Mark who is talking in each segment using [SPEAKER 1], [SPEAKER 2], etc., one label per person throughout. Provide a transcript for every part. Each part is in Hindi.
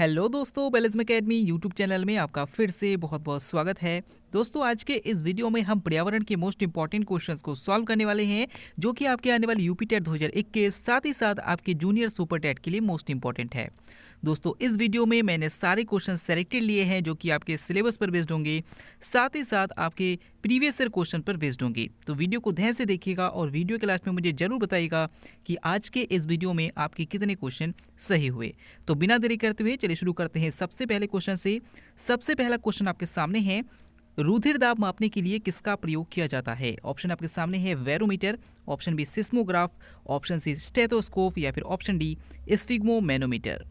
[SPEAKER 1] हेलो दोस्तों, बेलिज्म एकेडमी यूट्यूब चैनल में आपका फिर से बहुत बहुत स्वागत है। दोस्तों, आज के इस वीडियो में हम पर्यावरण के मोस्ट इंपॉर्टेंट क्वेश्चंस को सॉल्व करने वाले हैं, जो कि आपके आने वाले यूपी टेट 2021 साथ ही साथ आपके जूनियर सुपर टेट के लिए मोस्ट इंपॉर्टेंट है। दोस्तों, इस वीडियो में मैंने सारे क्वेश्चन सेलेक्टेड लिए हैं जो कि आपके सिलेबस पर बेस्ड होंगे, साथ ही साथ आपके प्रीवियस ईयर क्वेश्चन पर बेस्ड होंगे। तो वीडियो को ध्यान से देखिएगा और वीडियो के लास्ट में मुझे जरूर बताइएगा कि आज के इस वीडियो में आपके कितने क्वेश्चन सही हुए। तो बिना देरी करते हुए चलिए शुरू करते हैं सबसे पहले क्वेश्चन से। सबसे पहला क्वेश्चन आपके सामने है, रुधिर दाब मापने के लिए किसका प्रयोग किया जाता है? ऑप्शन आपके सामने है barometer, option B seismograph, option C stethoscope या फिर ऑप्शन डी स्फिग्मोमेनोमीटर।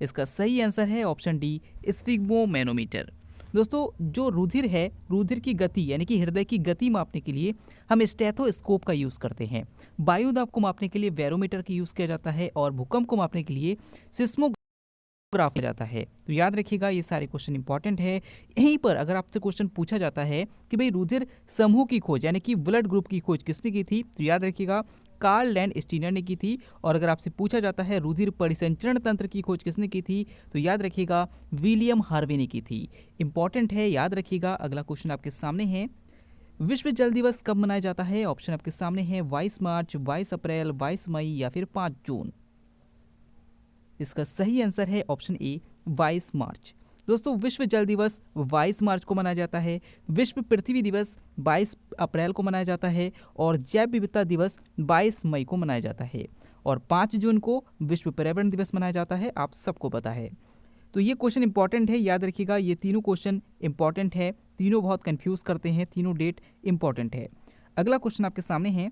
[SPEAKER 1] इसका सही आंसर है ऑप्शन डी स्फिग्मोमेनोमीटर। दोस्तों, जो रुधिर है, रुधिर की गति यानी कि हृदय की गति मापने के लिए हम स्टेथोस्कोप का यूज़ करते हैं। वायु दाब को मापने के लिए बैरोमीटर का यूज़ किया जाता है और भूकंप को मापने के लिए सिस्मोग्राफ किया जाता है। तो याद रखिएगा, ये सारे क्वेश्चन इंपॉर्टेंट है। यहीं पर अगर आपसे क्वेश्चन पूछा जाता है कि भाई रुधिर समूह की खोज यानी कि ब्लड ग्रुप की खोज किसने की थी, तो याद रखिएगा कार्ल लैंड स्टीनर ने की थी। और अगर आपसे पूछा जाता है रुधिर परिसंचरण तंत्र की खोज किसने की थी, तो याद रखिएगा विलियम हार्वे ने की थी। इंपॉर्टेंट है, याद रखिएगा। अगला क्वेश्चन आपके सामने है, विश्व जल दिवस कब मनाया जाता है? ऑप्शन आपके सामने है 22 मार्च, 22 अप्रैल, 22 मई या फिर 5 जून। इसका सही आंसर है ऑप्शन ए 22 मार्च। दोस्तों, विश्व जल दिवस 22 मार्च को मनाया जाता है। विश्व पृथ्वी दिवस 22 अप्रैल को मनाया जाता है और जैव विविधता दिवस 22 मई को मनाया जाता है और 5 जून को विश्व पर्यावरण दिवस मनाया जाता है। आप सबको पता है। तो ये क्वेश्चन इंपॉर्टेंट है, याद रखिएगा। ये तीनों क्वेश्चन इंपॉर्टेंट है, तीनों बहुत कंफ्यूज करते हैं, तीनों डेट इंपॉर्टेंट है। अगला क्वेश्चन आपके सामने है,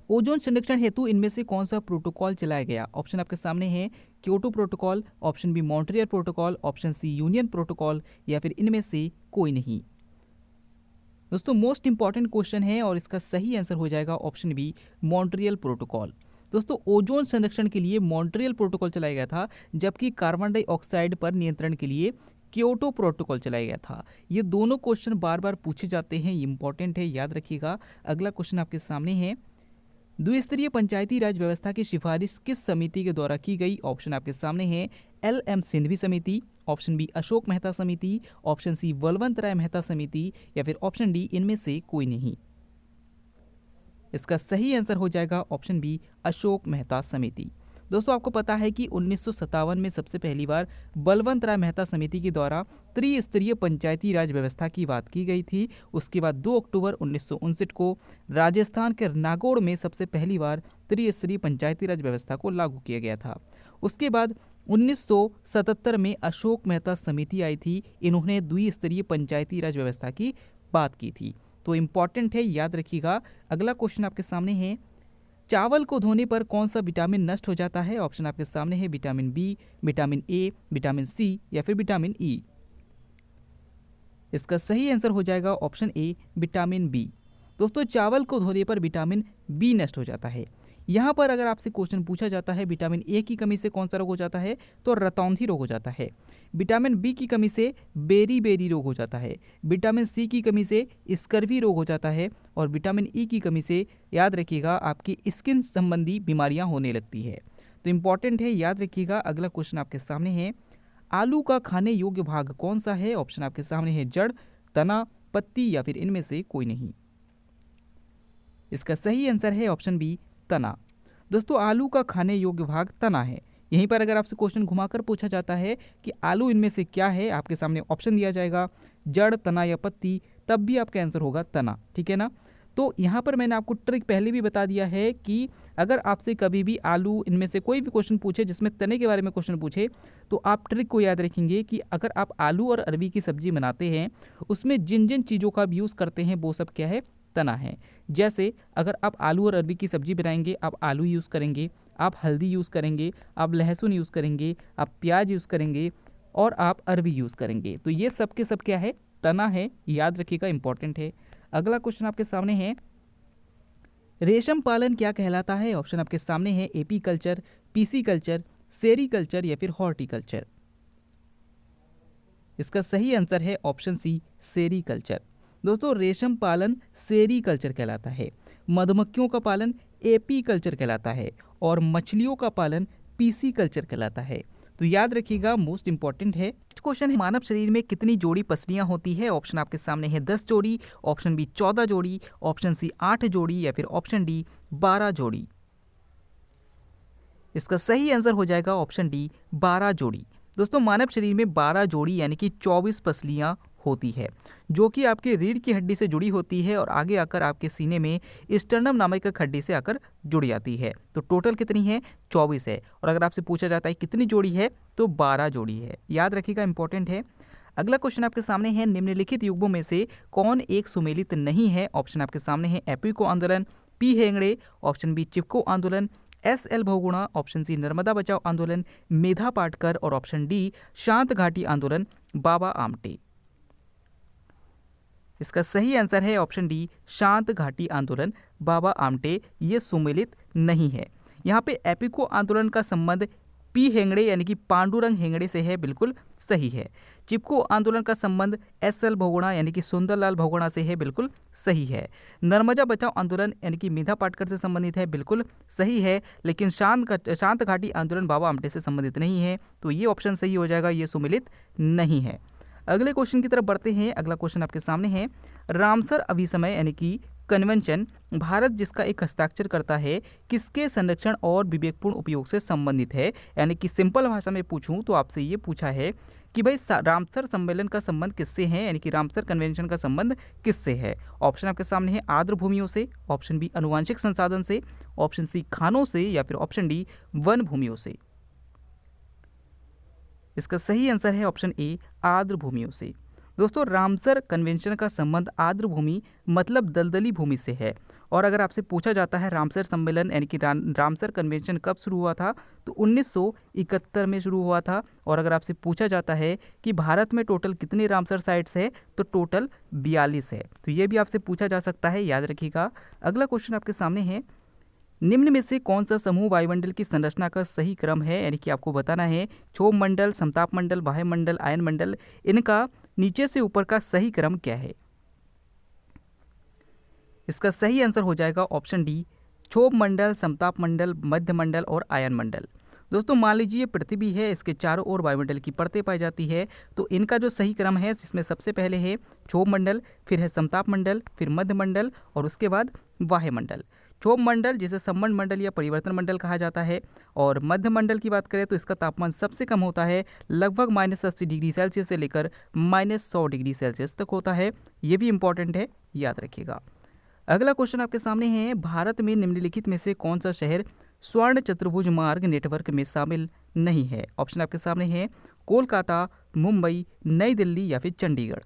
[SPEAKER 1] ओजोन संरक्षण हेतु इनमें से कौन सा प्रोटोकॉल चलाया गया? ऑप्शन आपके सामने है Kyoto protocol, option B Montreal protocol, option C union protocol या फिर इनमें से कोई नहीं। दोस्तों, मोस्ट इंपॉर्टेंट क्वेश्चन है और इसका सही आंसर हो जाएगा ऑप्शन बी मॉन्ट्रियल प्रोटोकॉल। दोस्तों, ओजोन संरक्षण के लिए मॉन्ट्रियल प्रोटोकॉल चलाया गया था, जबकि कार्बन डाइऑक्साइड पर नियंत्रण के लिए क्योटो प्रोटोकॉल चलाया गया था। ये दोनों क्वेश्चन बार बार पूछे जाते हैं, इंपॉर्टेंट है, याद रखिएगा। अगला क्वेश्चन आपके सामने है, द्विस्तरीय पंचायती राज व्यवस्था की सिफारिश किस समिति के द्वारा की गई? ऑप्शन आपके सामने है LM सिंघवी समिति, ऑप्शन बी अशोक मेहता समिति, ऑप्शन सी बलवंत राय मेहता समिति या फिर ऑप्शन डी इनमें से कोई नहीं। इसका सही आंसर हो जाएगा ऑप्शन बी अशोक मेहता समिति। दोस्तों, आपको पता है कि 1957 में सबसे पहली बार बलवंत राय मेहता समिति के द्वारा त्रिस्तरीय पंचायती राज व्यवस्था की बात की गई थी। उसके बाद 2 अक्टूबर 1959 को राजस्थान के नागौर में सबसे पहली बार त्रिस्तरीय पंचायती राज व्यवस्था को लागू किया गया था। उसके बाद 1977 में अशोक मेहता समिति आई थी, इन्होंने द्विस्तरीय पंचायती राज व्यवस्था की बात की थी। तो इम्पॉर्टेंट है, याद रखिएगा। अगला क्वेश्चन आपके सामने है, चावल को धोने पर कौन सा विटामिन नष्ट हो जाता है? ऑप्शन आपके सामने है vitamin B, vitamin A, vitamin C या फिर विटामिन ई। इसका सही आंसर हो जाएगा ऑप्शन ए विटामिन बी। दोस्तों, चावल को धोने पर विटामिन बी नष्ट हो जाता है। यहाँ पर अगर आपसे क्वेश्चन पूछा जाता है विटामिन ए की कमी से कौन सा रोग हो जाता है, तो रतौंधी रोग हो जाता है। विटामिन बी की कमी से बेरी रोग हो जाता है। विटामिन सी की कमी से स्कर्वी रोग हो जाता है और विटामिन ई की कमी से, याद रखिएगा, आपकी स्किन संबंधी बीमारियां होने लगती है। तो इंपॉर्टेंट है, याद रखिएगा। अगला क्वेश्चन आपके सामने है, आलू का खाने योग्य भाग कौन सा है? ऑप्शन आपके सामने है जड़, तना, पत्ती या फिर इनमें से कोई नहीं। इसका सही आंसर है ऑप्शन बी तना। दोस्तों, आलू का खाने योग्य भाग तना है। यहीं पर अगर आपसे क्वेश्चन घुमाकर पूछा जाता है कि आलू इनमें से क्या है, आपके सामने ऑप्शन दिया जाएगा जड़, तना या पत्ती, तब भी आपका आंसर होगा तना। ठीक है ना? तो यहाँ पर मैंने आपको ट्रिक पहले भी बता दिया है कि अगर आपसे कभी भी आलू इनमें से कोई भी क्वेश्चन पूछे जिसमें तने के बारे में क्वेश्चन पूछे, तो आप ट्रिक को याद रखेंगे कि अगर आप आलू और अरवी की सब्जी बनाते हैं, उसमें जिन जिन चीज़ों का आप यूज़ करते हैं वो सब क्या है, तना है। जैसे अगर आप आलू और अरबी की सब्जी बनाएंगे, आप आलू यूज़ करेंगे, आप हल्दी यूज़ करेंगे, आप लहसुन यूज़ करेंगे, आप प्याज यूज़ करेंगे और आप अरबी यूज़ करेंगे। तो ये सब के सब क्या है, तना है, याद रखिएगा, इंपॉर्टेंट है। अगला क्वेश्चन आपके सामने है, रेशम पालन क्या कहलाता है? ऑप्शन आपके सामने है AP culture, PC culture, sericulture या फिर हॉर्टिकल्चर। इसका सही आंसर है ऑप्शन सी सेरीकल्चर। दोस्तों, रेशम पालन सेरीकल्चर कहलाता है, मधुमक्खियों का पालन एपी कल्चर कहलाता है और मछलियों का पालन पीसी कल्चर कहलाता है। तो याद रखिएगा, मोस्ट इंपॉर्टेंट है। क्वेश्चन है, मानव शरीर में कितनी जोड़ी पसलियां होती है? ऑप्शन आपके सामने है 10 जोड़ी, ऑप्शन बी 14 जोड़ी, ऑप्शन सी 8 जोड़ी या फिर ऑप्शन डी 12 जोड़ी। इसका सही आंसर हो जाएगा ऑप्शन डी 12 जोड़ी। दोस्तों मानव शरीर में 12 जोड़ी यानी कि 24 पसलियां होती है, जो कि आपके रीढ़ की हड्डी से जुड़ी होती है और आगे आकर आपके सीने में स्टर्नम नामक एक हड्डी से आकर जुड़ जाती है। तो टोटल कितनी है? 24 है। और अगर आपसे पूछा जाता है कितनी जोड़ी है, तो 12 जोड़ी है। याद रखिएगा, इंपॉर्टेंट है। अगला क्वेश्चन आपके सामने है, निम्नलिखित युग्मों में से कौन एक सुमेलित नहीं है? ऑप्शन आपके सामने है एपिको आंदोलन, P Hegde, option B Chipko आंदोलन, S L. Bahuguna, option C Narmada बचाओ आंदोलन, मेधा पाटकर और ऑप्शन डी शांत घाटी आंदोलन, बाबा आमटे। इसका सही आंसर है ऑप्शन डी शांत घाटी आंदोलन, बाबा आमटे। ये सुमेलित नहीं है। यहाँ पे एपिको आंदोलन का संबंध पी हेगड़े यानी कि पांडुरंग हेगड़े से है, बिल्कुल सही है। चिपको आंदोलन का संबंध एस.एल. बहुगुणा यानी कि सुंदरलाल बहुगुणा से है, बिल्कुल सही है। नर्मदा बचाओ आंदोलन यानी कि मेधा पाटकर से संबंधित है, बिल्कुल सही है। लेकिन शांत घाटी आंदोलन बाबा आमटे से संबंधित नहीं है, तो ये ऑप्शन सही हो जाएगा, ये सुमेलित नहीं है। अगले क्वेश्चन की तरफ बढ़ते हैं। अगला क्वेश्चन आपके सामने है, रामसर अभिसमय यानी कि कन्वेंशन भारत जिसका एक हस्ताक्षर करता है, किसके संरक्षण और विवेकपूर्ण उपयोग से संबंधित है? यानी कि सिंपल भाषा में पूछूं तो आपसे ये पूछा है कि भाई रामसर सम्मेलन का संबंध किससे है, यानी कि रामसर कन्वेंशन का संबंध किससे है? ऑप्शन आपके सामने है आर्द्र भूमियों से, ऑप्शन बी आनुवांशिक संसाधन से, ऑप्शन सी खानों से या फिर ऑप्शन डी वन भूमियों से। इसका सही आंसर है ऑप्शन ए आर्द्र भूमियों से। दोस्तों रामसर कन्वेंशन का संबंध आर्द्र भूमि मतलब दलदली भूमि से है। और अगर आपसे पूछा जाता है रामसर सम्मेलन यानी कि रामसर कन्वेंशन कब शुरू हुआ था, तो 1971 में शुरू हुआ था। और अगर आपसे पूछा जाता है कि भारत में टोटल कितने रामसर साइट्स है, तो टोटल 42 है। तो ये भी आपसे पूछा जा सकता है, याद रखिएगा। अगला क्वेश्चन आपके सामने है, निम्न में से कौन सा समूह वायुमंडल की संरचना का सही क्रम है? यानी कि आपको बताना है क्षोभ मंडल, समताप मंडल, वायुमंडल, आयन मंडल, इनका नीचे से ऊपर का सही क्रम क्या है? इसका सही आंसर हो जाएगा ऑप्शन डी क्षोभ मंडल, समताप मंडल, मध्य मंडल और आयन मंडल। दोस्तों मान लीजिए पृथ्वी है, इसके चारों ओर वायुमंडल की परतें पाई जाती है, तो इनका जो सही क्रम है इसमें सबसे पहले है क्षोभ मंडल, फिर है समताप मंडल, फिर मध्य मंडल और उसके बाद वायुमंडल। क्षोभ मंडल जिसे सम्मंड मंडल या परिवर्तन मंडल कहा जाता है, और मध्य मंडल की बात करें तो इसका तापमान सबसे कम होता है, लगभग -80 डिग्री सेल्सियस से लेकर -100 डिग्री सेल्सियस तक होता है। ये भी इंपॉर्टेंट है, याद रखिएगा। अगला क्वेश्चन आपके सामने है, भारत में निम्नलिखित में से कौन सा शहर स्वर्ण चतुर्भुज मार्ग नेटवर्क में शामिल नहीं है? ऑप्शन आपके सामने है कोलकाता, मुंबई, नई दिल्ली या फिर चंडीगढ़।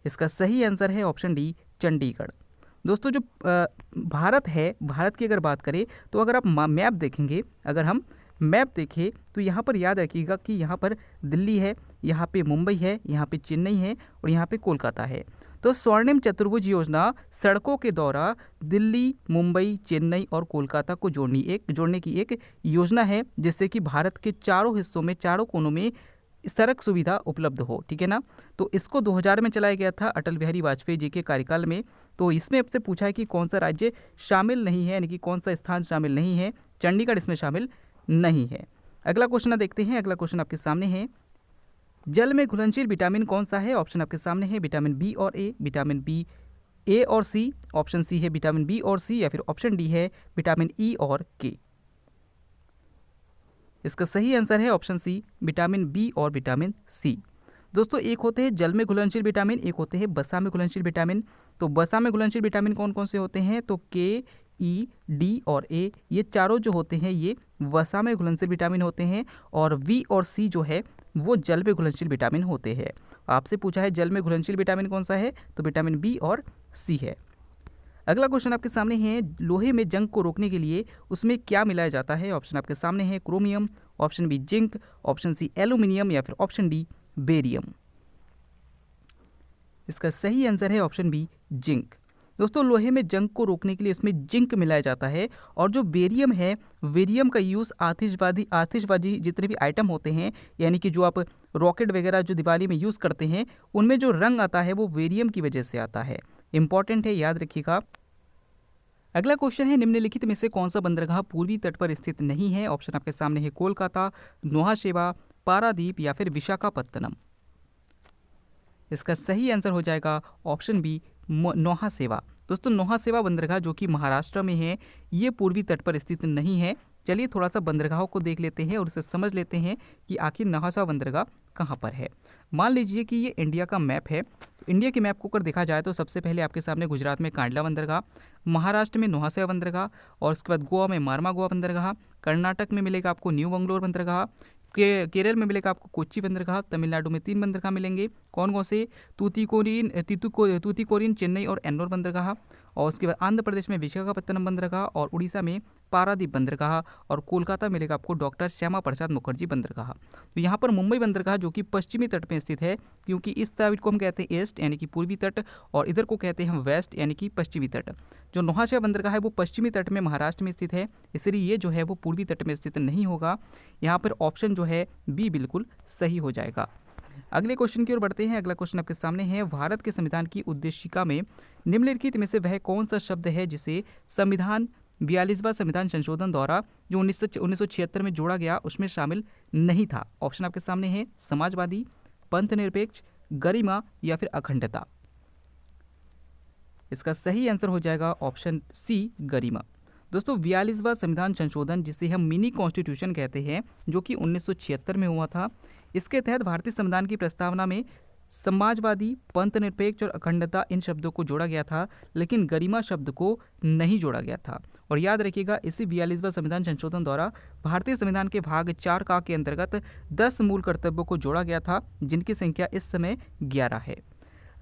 [SPEAKER 1] इसका सही आंसर है ऑप्शन डी चंडीगढ़। दोस्तों जो भारत है, भारत की अगर बात करें तो अगर आप मैप देखेंगे, अगर हम मैप देखें तो यहाँ पर याद रखिएगा कि यहाँ पर दिल्ली है, यहाँ पे मुंबई है, यहाँ पे चेन्नई है और यहाँ पे कोलकाता है। तो स्वर्णिम चतुर्भुज योजना सड़कों के द्वारा दिल्ली, मुंबई, चेन्नई और कोलकाता को जोड़ने की एक योजना है, जिससे कि भारत के चारों हिस्सों में, चारों कोनों में सड़क सुविधा उपलब्ध हो, ठीक है ना। तो इसको 2000 में चलाया गया था अटल बिहारी वाजपेयी जी के कार्यकाल में। तो इसमें आपसे पूछा है कि कौन सा राज्य शामिल नहीं है, यानी कि कौन सा स्थान शामिल नहीं है। चंडीगढ़ इसमें शामिल नहीं है। अगला क्वेश्चन देखते हैं। अगला क्वेश्चन आपके सामने है, जल में घुलनशील विटामिन कौन सा है? ऑप्शन आपके सामने है विटामिन बी और ए, विटामिन बी ए और सी, ऑप्शन सी है विटामिन बी और सी या फिर ऑप्शन डी है विटामिन ई और के। इसका सही आंसर है ऑप्शन सी विटामिन बी और विटामिन सी। दोस्तों एक होते हैं जल में घुलनशील विटामिन, एक होते हैं वसा में घुलनशील विटामिन। तो वसा में घुलनशील विटामिन कौन कौन से होते हैं? तो के, ई, डी और ए, ये चारों जो होते हैं ये वसा में घुलनशील विटामिन होते हैं। और वी और सी जो है वो जल में घुलनशील विटामिन होते हैं। आपसे पूछा है जल में घुलनशील विटामिन कौन सा है, तो विटामिन बी और सी है। अगला क्वेश्चन आपके सामने है, लोहे में जंग को रोकने के लिए उसमें क्या मिलाया जाता है? ऑप्शन आपके सामने है chromium, option B zinc, option C aluminium या फिर ऑप्शन डी बेरियम। इसका सही आंसर है ऑप्शन बी जिंक। दोस्तों लोहे में जंग को रोकने के लिए इसमें जिंक मिलाया जाता है। और जो बेरियम है, बेरियम का यूज़ आतिशबाजी जितने भी आइटम होते हैं, यानी कि जो आप रॉकेट वगैरह जो दिवाली में यूज़ करते हैं, उनमें जो रंग आता है वो बेरियम की वजह से आता है। इंपॉर्टेंट है, याद रखिएगा। अगला क्वेश्चन है, निम्नलिखित में से कौन सा बंदरगाह पूर्वी तट पर स्थित नहीं है? ऑप्शन आपके सामने है कोलकाता, नौहासेवा, पारादीप या फिर विशाखापत्तनम। इसका सही आंसर हो जाएगा ऑप्शन बी, नौहासेवा। दोस्तों नौहासेवा बंदरगाह जो कि महाराष्ट्र में है, ये पूर्वी तट पर स्थित नहीं है। चलिए थोड़ा सा बंदरगाहों को देख लेते हैं और उसे समझ लेते हैं कि आखिर नौहासेवा बंदरगाह कहाँ पर है। मान लीजिए कि ये इंडिया का मैप है। इंडिया के मैप को अगर देखा जाए तो सबसे पहले आपके सामने गुजरात में कांडला बंदरगाह, महाराष्ट्र में नौहासेवा बंदरगाह, और उसके बाद गोवा में मारमागोवा बंदरगाह, कर्नाटक में मिलेगा आपको न्यू बंगलोर बंदरगाह, केरल में मिलेगा आपको कोच्चि बंदरगाह, तमिलनाडु में 3 बंदरगाह मिलेंगे। कौन कौन से? तूतीकोरिन, चेन्नई और एन्नोर बंदरगाह, और उसके बाद आंध्र प्रदेश में विशाखापत्तनम बंदरगाह, और उड़ीसा में पारादीप बंदरगाह, और कोलकाता मिलेगा आपको डॉक्टर श्यामा प्रसाद मुखर्जी बंदरगाह। तो यहाँ पर मुंबई बंदरगाह जो कि पश्चिमी तट में स्थित है, क्योंकि इस साइड को हम कहते हैं ईस्ट यानी कि पूर्वी तट, और इधर को कहते हैं हम वेस्ट यानी कि पश्चिमी तट। जो नौहासेवा बंदरगाह है वो पश्चिमी तट में महाराष्ट्र में स्थित है, इसलिए ये जो है वो पूर्वी तट में स्थित नहीं होगा। यहाँ पर ऑप्शन जो है बी बिल्कुल सही हो जाएगा। अगले क्वेश्चन की ओर बढ़ते हैं। अगला क्वेश्चन आपके सामने है, भारत के संविधान की उद्देशिका में निम्नलिखित में से वह कौन सा शब्द है जिसे संविधान 42वां संविधान संशोधन द्वारा जो 1976 में जोड़ा गया उसमें शामिल नहीं था? ऑप्शन आपके सामने है समाजवादी, पंथ निरपेक्ष, गरिमा या फिर अखंडता। इसका सही आंसर हो जाएगा ऑप्शन सी, गरिमा। दोस्तों 42वां संविधान संशोधन, जिसे हम मिनी कॉन्स्टिट्यूशन कहते हैं, जो कि 1976 में हुआ था, इसके तहत भारतीय संविधान की प्रस्तावना में समाजवादी, पंथ निरपेक्ष और अखंडता इन शब्दों को जोड़ा गया था, लेकिन गरिमा शब्द को नहीं जोड़ा गया था। और याद रखिएगा, इसी 42वां संविधान संशोधन द्वारा भारतीय संविधान के भाग 4 का के अंतर्गत 10 मूल कर्तव्यों को जोड़ा गया था, जिनकी संख्या इस समय 11 है।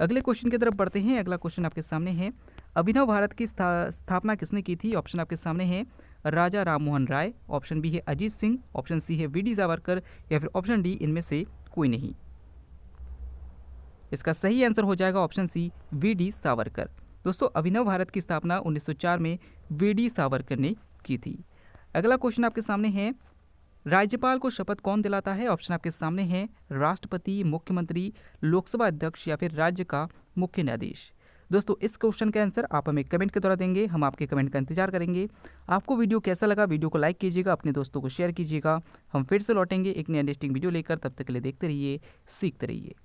[SPEAKER 1] अगले क्वेश्चन की तरफ बढ़ते हैं। अगला क्वेश्चन आपके सामने है, अभिनव भारत की स्थापना किसने की थी? ऑप्शन आपके सामने है राजा राममोहन राय, ऑप्शन बी है अजीत सिंह, ऑप्शन सी है वी.डी. सावरकर, या फिर ऑप्शन डी इनमें से कोई नहीं। इसका सही आंसर हो जाएगा ऑप्शन सी, वी.डी. सावरकर। दोस्तों अभिनव भारत की स्थापना 1904 में वी.डी. सावरकर ने की थी। अगला क्वेश्चन आपके सामने है, राज्यपाल को शपथ कौन दिलाता है? ऑप्शन आपके सामने है राष्ट्रपति, मुख्यमंत्री, लोकसभा अध्यक्ष या फिर राज्य का मुख्य न्यायाधीश। दोस्तों इस क्वेश्चन का आंसर आप हमें कमेंट के द्वारा देंगे, हम आपके कमेंट का इंतजार करेंगे। आपको वीडियो कैसा लगा, वीडियो को लाइक कीजिएगा, अपने दोस्तों को शेयर कीजिएगा। हम फिर से लौटेंगे एक नई इंटरेस्टिंग वीडियो लेकर, तब तक के लिए देखते रहिए, सीखते रहिए।